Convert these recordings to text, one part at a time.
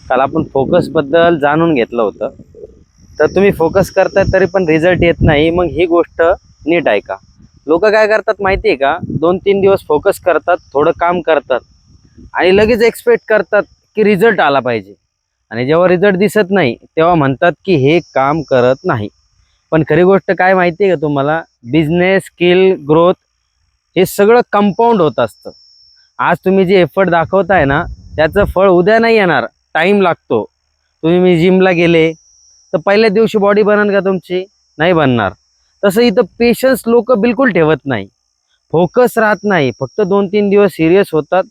काल आपण फोकस बद्दल जाणून घेतलं होतं, तर तुम्ही फोकस करताय तरी पण रिझल्ट येत नाही, मग ही गोष्ट नीट ऐका. लोक काय करतात माहिती आहे का, 2-3 दिवस फोकस करतात, थोडं काम करतात आणि लगेच एक्सपेक्ट करतात की रिझल्ट आला पाहिजे. आणि जेव्हा रिझल्ट दिसत नाही तेव्हा म्हणतात की हे काम करत नाही. पण खरी गोष्ट काय माहिती आहे का तुम्हाला, बिझनेस स्किल ग्रोथ हे सगळं कंपाऊंड होत असतं. आज तुम्ही जे एफर्ट दाखवताय ना, त्याचं फळ उद्या नाही येणार, टाईम लागतो. तुम्ही जिमला गेले तर पहिल्या दिवशी बॉडी बनन का तुमची? नाही बनणार. तसं इथं पेशन्स लोक बिलकुल ठेवत नाही, फोकस राहत नाही, फक्त 2-3 दिवस सिरियस होतात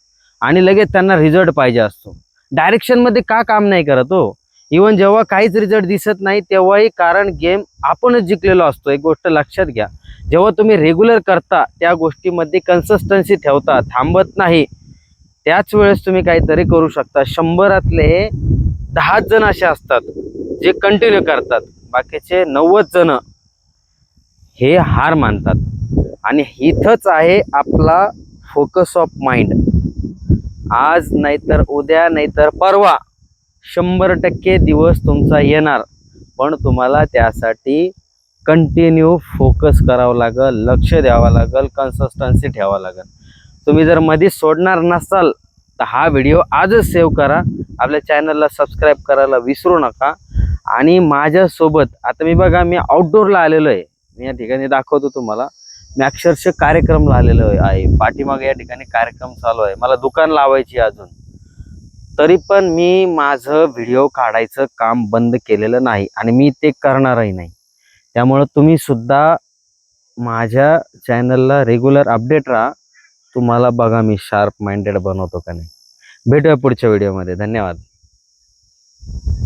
आणि लगेच त्यांना रिझल्ट पाहिजे असतो. डायरेक्शनमध्ये का काम नाही करत हो? इवन जेव्हा काहीच रिझल्ट दिसत नाही तेव्हाही कारण गेम आपणच जिंकलेलो असतो. एक गोष्ट लक्षात घ्या, जेव्हा तुम्ही रेग्युलर करता त्या गोष्टीमध्ये कन्सिस्टन्सी ठेवता, थांबत नाही, त्याच वेळेस तुम्ही काहीतरी करू शकता. 100रातले 10 जण असे असतात जे कंटिन्यू करतात, बाकीचे 90 जण हे हार मानतात. आणि इथंच आहे आपला फोकस ऑफ माइंड. आज नाहीतर उद्या नाहीतर परवा 100% दिवस तुमचा येणार, पण तुम्हाला त्यासाठी कंटिन्यू फोकस करावं लागेल, लक्ष द्यावं लागेल, कन्सिस्टन्सी ठेवावं लागेल. तुम्ही जर मध्येच सोडणार नसाल तर हा व्हिडिओ आजच सेव्ह करा, आपल्या चॅनलला सबस्क्राईब करायला विसरू नका. आणि माझ्यासोबत आता मी आउटडोअरला आलेलो आहे. मी या ठिकाणी दाखवतो तुम्हाला, मी अक्षरशः कार्यक्रमला आलेलो आहे. पाठीमागे या ठिकाणी कार्यक्रम चालू आहे, मला दुकान लावायची अजून, तरी पण मी माझं व्हिडिओ काढायचं काम बंद केलेलं नाही आणि मी ते करणारही नाही. त्यामुळं तुम्ही सुद्धा माझ्या चॅनलला रेग्युलर अपडेट राहा. तुम्हाला बघा मी शार्प माइंडेड बनवतो का नाही. भेटूया पुढच्या व्हिडिओमध्ये. धन्यवाद.